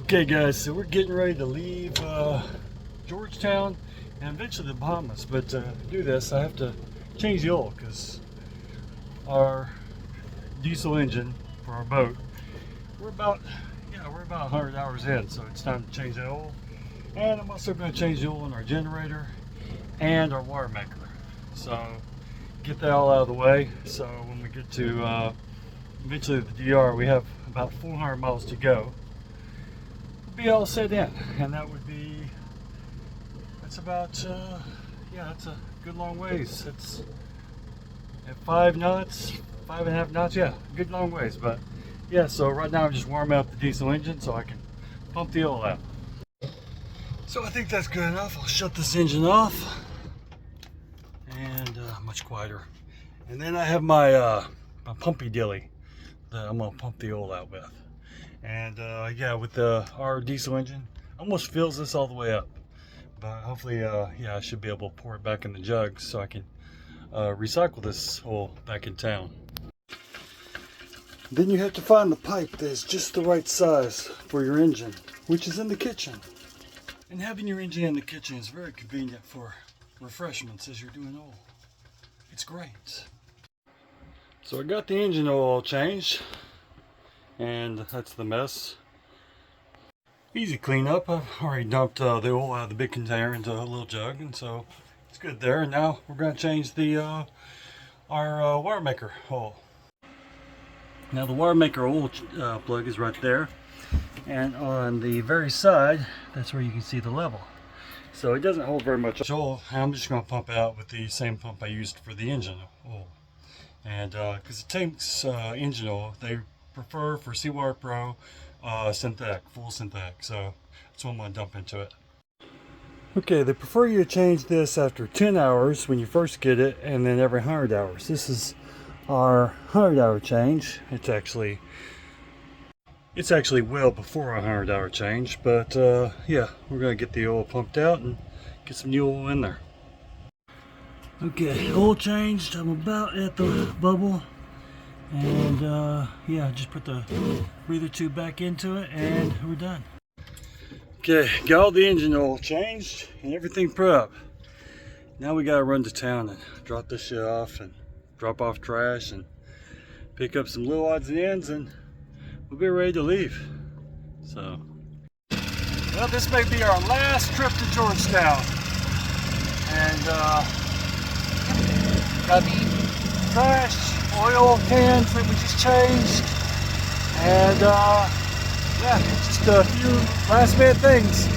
Okay guys, so we're getting ready to leave Georgetown and eventually the Bahamas, but to do this I have to change the oil because our diesel engine for our boat, we're about 100 hours in, so it's time to change the oil. And I'm also going to change the oil in our generator and our water maker, so get that all out of the way. So when we get to eventually the DR, we have about 400 miles to go. Be all set in, and that would be, that's about yeah, that's a good long ways. It's at 5 knots, 5.5 knots, yeah, good long ways. But yeah, so right now I'm just warming up the diesel engine so I can pump the oil out. So I think that's good enough. I'll shut this engine off, and much quieter. And then I have my my pumpy dilly that I'm gonna pump the oil out with. And yeah, with our diesel engine, almost fills this all the way up, but hopefully yeah, I should be able to pour it back in the jugs so I can recycle this oil back in town. Then you have to find the pipe that's just the right size for your engine, which is in the kitchen. And having your engine in the kitchen is very convenient for refreshments as you're doing oil. It's great. So I got the engine oil changed, and that's the mess. Easy cleanup. I've already dumped the oil out of the big container into a little jug, and so it's good there. And now we're going to change the our water maker oil. Now the water maker oil plug is right there, and on the very side, that's where you can see the level. So it doesn't hold very much oil. I'm just going to pump it out with the same pump I used for the engine oil, and because it takes engine oil, they prefer for Seawater Pro synthetic, full synthetic, so that's what I'm going to dump into it. Okay, they prefer you to change this after 10 hours when you first get it, and then every 100 hours. This is our 100-hour change. It's actually well before our 100-hour change, but yeah, we're going to get the oil pumped out and get some new oil in there. Okay, oil changed. I'm about at the bubble. And yeah, just put the breather tube back into it and we're done. Okay, got all the engine oil changed and everything put up. Now we gotta run to town and drop this shit off and drop off trash and pick up some little odds and ends, and we'll be ready to leave. So, well, this may be our last trip to Georgetown. And got trash, oil cans that we just changed, and yeah, just a few last minute things,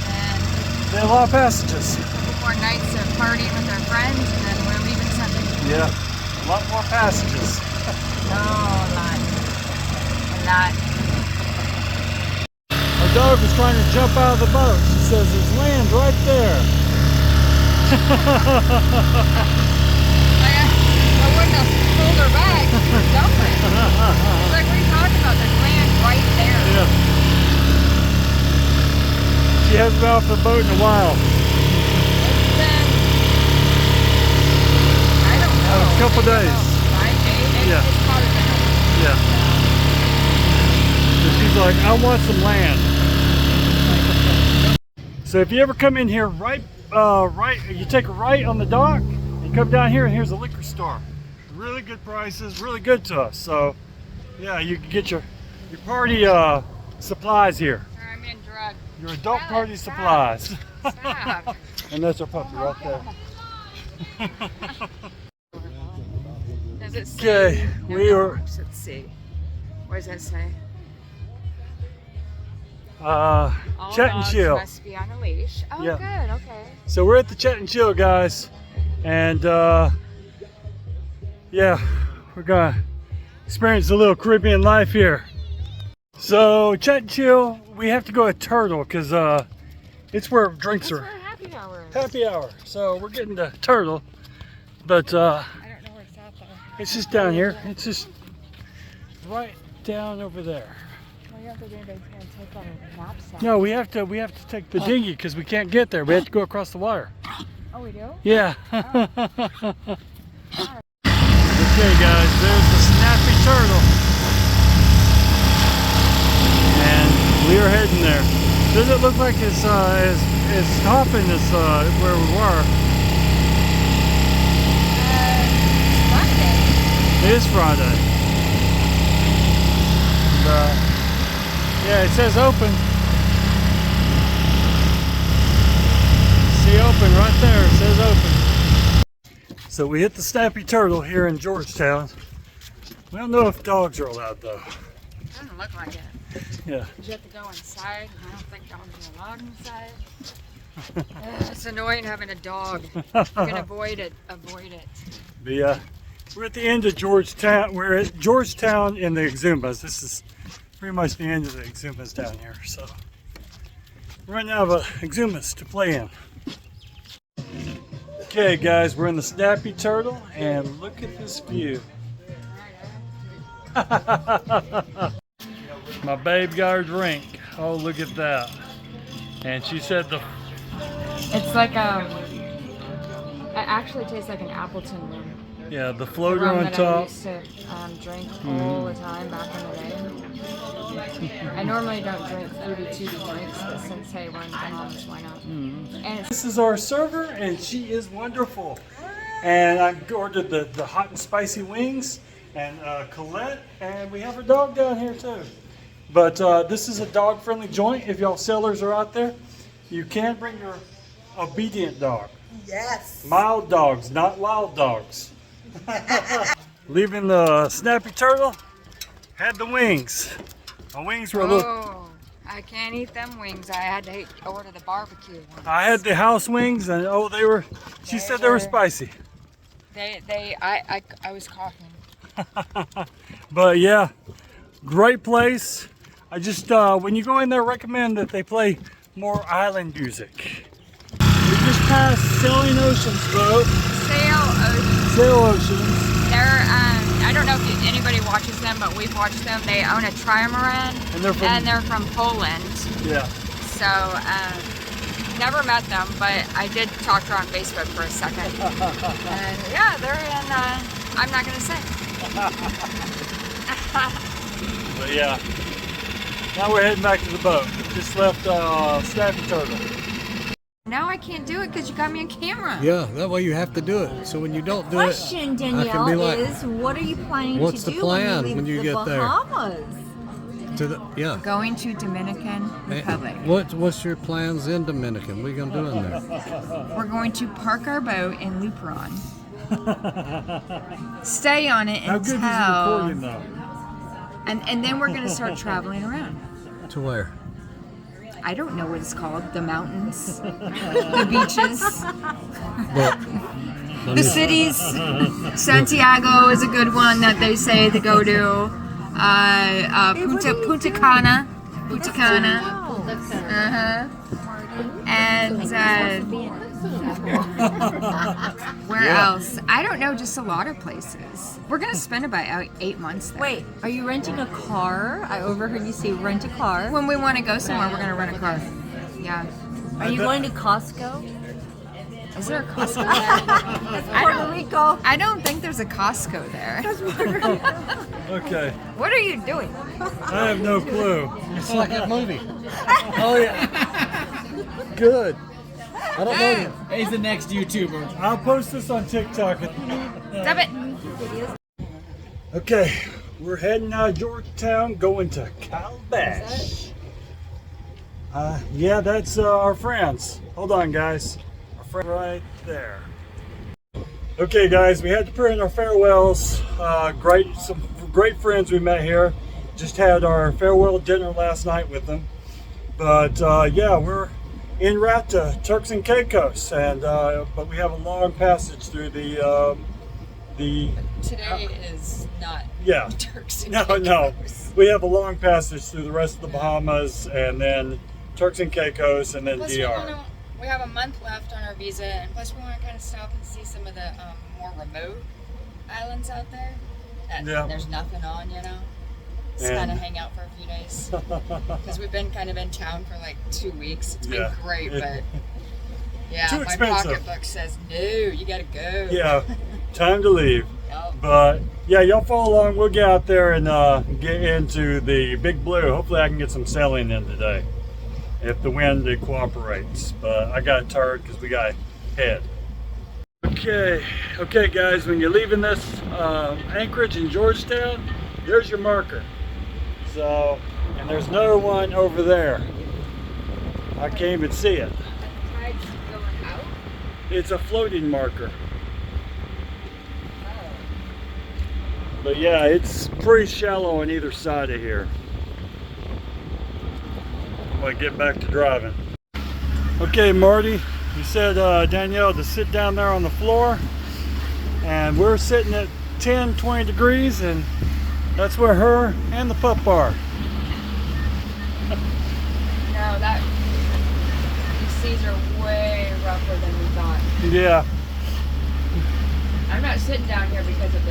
and then a lot of passages. A couple more nights of partying with our friends, and then we're leaving Sunday. Yeah, a lot more passages. No, a lot. Our dog was trying to jump out of the boat. She says there's land right there. I wouldn't have pulled her back. She was jumping. She's like, what are you talking about? There's land right there. Yeah. She hasn't been off the boat in a while. It's been, I don't know. A couple days. 5 days? Yeah. It's probably been a week. Yeah. So she's like, I want some land. So if you ever come in here, you take a right on the dock, you come down here, and here's a liquor store. Really good prices, really good to us. So yeah, you can get your party supplies here. I'm in drug. Your adult party supplies. Stop. And that's our puppy right there. Does it say? Okay, we are. Let's see. What does that say? All Chat and dogs Chill. Must be on a leash. Oh, Yeah. good. Okay. So we're at the Chat and Chill, guys, and yeah, we're gonna experience a little Caribbean life here. So Chat and Chill, we have to go at Turtle because it's where drinks That's are. where happy hour is. Happy hour. So we're getting to Turtle, but I don't know where it's at though. it's just down here. It's just right down over there. Well, you have to do anybody's gonna take on a knapsack. No, we have to take the dinghy because we can't get there. We have to go across the water. Oh, we do? Yeah. Oh. Okay guys, there's the Snappy Turtle. heading there. Does it look like it's stopping us where we were? It's Friday. It is Friday. And, yeah, it says open. See open right there. It says open. So we hit the Snappy Turtle here in Georgetown. We don't know if dogs are allowed though. Doesn't look like it. Yeah. You have to go inside. I don't think dogs are allowed inside. It's annoying having a dog. You can avoid it. Avoid it. We're at the end of Georgetown. We're at Georgetown in the Exumas. This is pretty much the end of the Exumas down here. So we're running out of Exumas to play in. Okay guys, we're in the Snappy Turtle and look at this view. My babe got her drink. Oh, look at that. And she said It's like it actually tastes like an Appleton rum. yeah, the floater rum on that top. I used to drink all the time back in the day. I normally don't drink fruity tooty drinks, but since hey, we're in the Bahamas, why not? And This is our server, and she is wonderful. And I ordered the hot and spicy wings and Colette, and we have her dog down here too. But this is a dog-friendly joint. If y'all sailors are out there, you can bring your obedient dog. Yes. Mild dogs, not wild dogs. Leaving the Snappy Turtle, had the wings. My wings were a little. oh, I can't eat them wings. I had to order the barbecue ones. I had the house wings, and oh, they were. She said they were spicy. I was coughing. But yeah, great place. I just when you go in there, recommend that they play more island music. We just passed Sailing Ocean's boat. Sail Oceans. They're I don't know if anybody watches them, but we've watched them. They own a trimaran, And they're from Poland. Yeah. So never met them, but I did talk to her on Facebook for a second. And yeah, they're in. I'm not gonna say. But yeah. Now we're heading back to the boat. Just left Snappy Turtle. Now I can't do it because you got me on camera. Yeah, that way you have to do it. So when you don't do Question, it, Danielle, I can be like, is what are you planning What's to the do plan when you when you leave get the there? Bahamas? to the yeah. Going to Dominican Republic. What's your plans in Dominican? What are you gonna do in there? We're going to park our boat in Luperon. Stay on it How good is the until, recording though? and then we're gonna start traveling around. To where? I don't know what it's called. The mountains, the beaches, Well, the cities. Santiago is a good one that they say to go to. Punta Cana. And where else? I don't know. Just a lot of places. We're gonna spend about 8 months there. Wait, are you renting a car? I overheard you say rent a car. When we want to go somewhere, we're gonna rent a car. Yeah. Are you going to Costco? Is there a Costco there? Puerto Rico. I don't think there's a Costco there. Okay. What are you doing? I have no clue. it's like that movie. Oh yeah. Good. I don't know you. He's the next YouTuber. I'll post this on TikTok. Stop it. Okay, we're heading out of Georgetown, going to Calabash. Yeah, that's our friends. Hold on, guys. Our friend right there. Okay, guys, we had to put in our farewells. Some great friends we met here. Just had our farewell dinner last night with them. But yeah, we're en route to Turks and Caicos, and but we have a long passage through the Today is not yeah. Turks and No. We have a long passage through the rest of the Bahamas, and then Turks and Caicos, and then Plus DR. we have a month left on our visa, and plus we want to kind of stop and see some of the more remote islands out there that Yeah. there's nothing on, you know. Just And- kind of hang out for a few days because we've been kind of in town for like 2 weeks. It's been Yeah. great, but yeah, Too my expensive. pocketbook says no, you gotta go. Yeah, time to leave. Yep. But yeah, y'all follow along. We'll get out there and get into the Big Blue. Hopefully I can get some sailing in today if the wind cooperates. But I got tired because we got head. Okay guys, when you're leaving this anchorage in Georgetown, there's your marker. So, and there's another one over there. I can't even see it. The tide's going out? It's a floating marker. Oh. But yeah, it's pretty shallow on either side of here. I'm gonna get back to driving. Okay, Marty, you said Danielle to sit down there on the floor, and we're sitting at 10-20 degrees, and that's where her and the pup are. No, these seas are way rougher than we thought. Yeah. I'm not sitting down here because of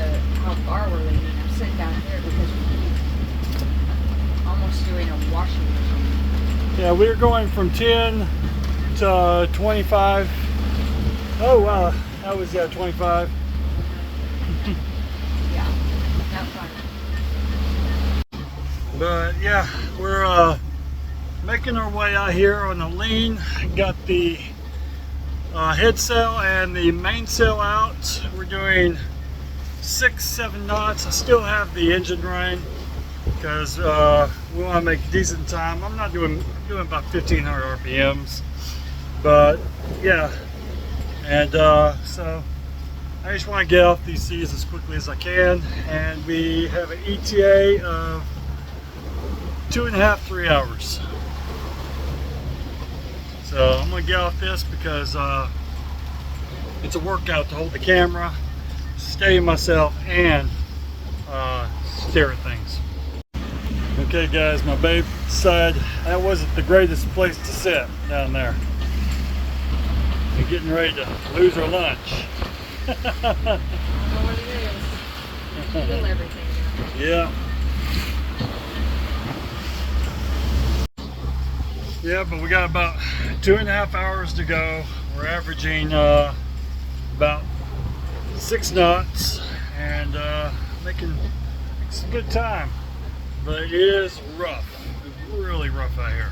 how far we're leaning. I'm sitting down here because we're almost doing a washing machine. Yeah, we're going from 10 to 25. Oh wow, that was 25. Yeah, not fun. But yeah, we're making our way out here on the lean. Got the head sail and the mainsail out. We're doing 6-7 knots. I still have the engine running because we want to make decent time. I'm doing about 1500 RPMs, but yeah. And so I just want to get off these seas as quickly as I can, and we have an ETA of 2.5-3 hours. So I'm gonna get off this because it's a workout to hold the camera, steady myself, and stare at things. Okay guys, my babe decided that wasn't the greatest place to sit down there. We're getting ready to lose our lunch. I don't know what it is. Feel everything. Yeah. Yeah, but we got about 2.5 hours to go. We're averaging about 6 knots and making some good time. But it is rough. It's really rough out here.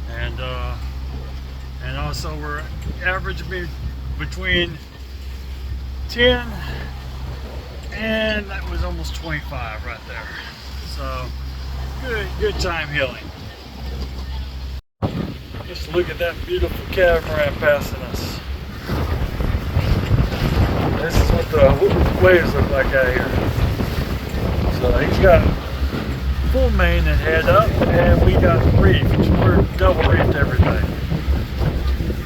And also we're averaging between 10 and that was almost 25 right there. So good time healing. Just look at that beautiful catamaran passing us. This is what the waves look like out here. So he's got full main and head up, and we got reefed. We're double reefed everything.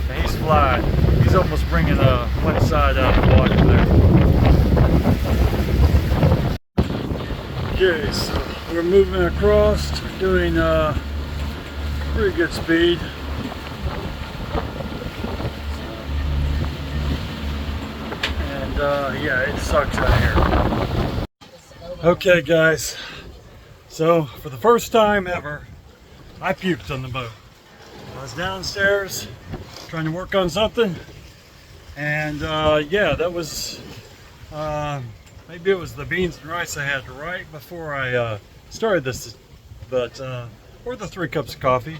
And he's flying. He's almost bringing one side out of the water there. Okay, so we're moving across, doing pretty good speed. Yeah, it sucks out here. Okay guys, so for the first time ever, I puked on the boat. I was downstairs trying to work on something, and yeah, that was maybe it was the beans and rice I had right before I started this, but or the 3 cups of coffee.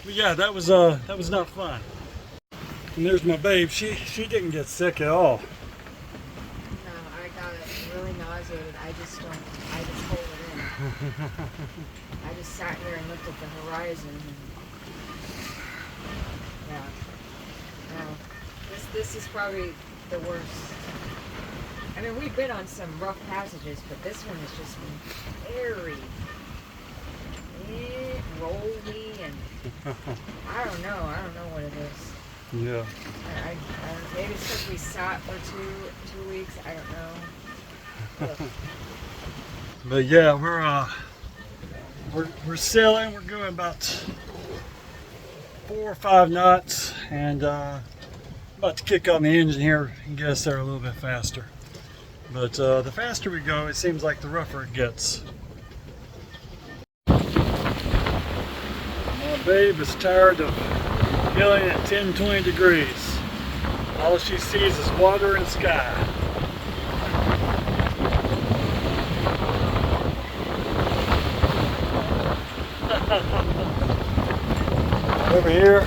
But yeah, that was not fun. And there's my babe. She didn't get sick at all. Really nauseated. I just hold it in. I just sat here and looked at the horizon. And, yeah. No. This is probably the worst. I mean, we've been on some rough passages, but this one has just been very rolly, and I don't know what it is. Yeah. I maybe it's because we sat for two weeks. I don't know. But yeah, we're sailing. We're going about 4 or 5 knots, and about to kick on the engine here and get us there a little bit faster. But the faster we go, it seems like the rougher it gets. My babe is tired of feeling at 10-20 degrees. All she sees is water and sky. Over here,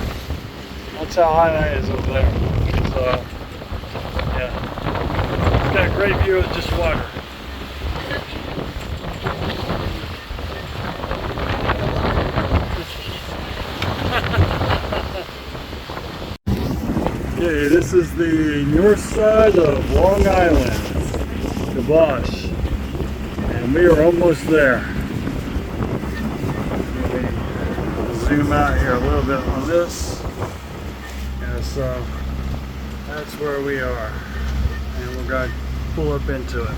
that's how high that is over there. So, yeah. It's got a great view of just water. Okay, this is the north side of Long Island, Kibosh, and we are almost there. Zoom out here a little bit on this. And so that's where we are. And we're going to pull up into it.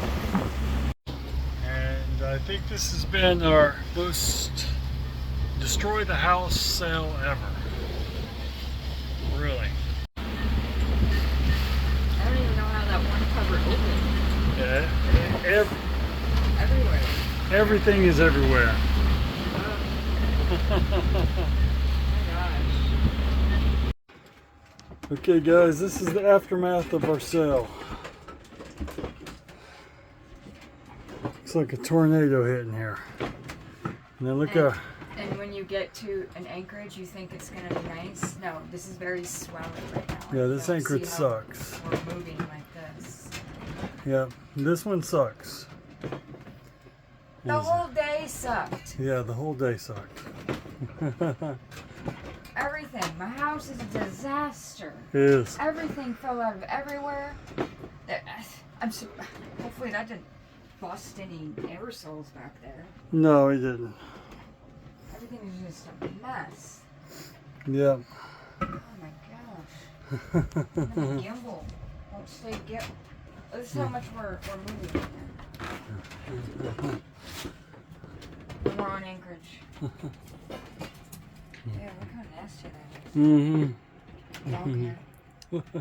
And I think this has been our most destroy the house sale ever. Really. I don't even know how that one cover opened. Yeah. Everywhere. Everything is everywhere. Oh my gosh. Okay guys, this is the aftermath of our sale. Looks like a tornado hitting here. And then look at. And when you get to an anchorage, you think it's gonna be nice. No, this is very swelly right now. Yeah, this You don't anchorage see how sucks. We're moving like this. Yeah, this one sucks. The whole day sucked. Yeah, the whole day sucked. Everything. My house is a disaster. It is. Everything fell out of everywhere. I'm so. Hopefully that didn't bust any aerosols back there. No, it didn't. Everything is just a mess. Yeah. Oh my gosh. And the gimbal won't stay gimbal. This is how much we're moving right now. And we're on Anchorage. Yeah, look how nasty that is. Okay.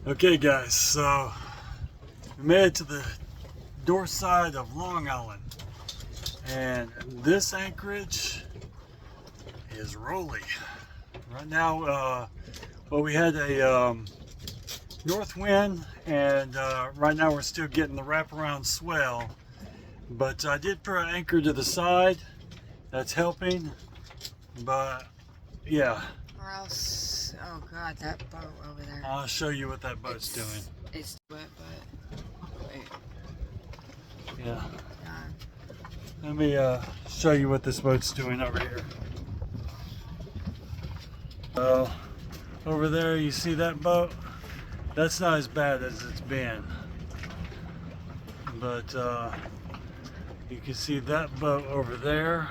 Okay guys, so we made it to the north side of Long Island. And this anchorage is rolly. Right now, well, we had a north wind, and right now we're still getting the wraparound swell. But I did put an anchor to the side. That's helping. But yeah. Or else, oh god, that boat over there. I'll show you what that boat's doing. It's wet, but wait. Yeah. God. Let me show you what this boat's doing over here. So, over there you see that boat? That's not as bad as it's been. But you can see that boat over there.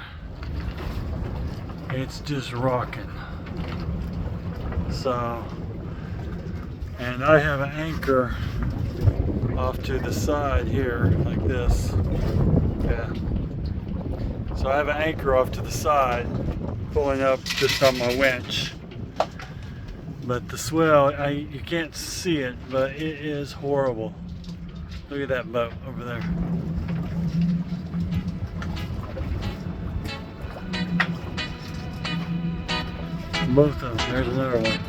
It's just rocking. So, and I have an anchor off to the side here, like this. Yeah. So I have an anchor off to the side, pulling up just on my winch. But the swell, you can't see it, but it is horrible. Look at that boat over there. Both of them. There's another one.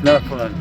Not fun.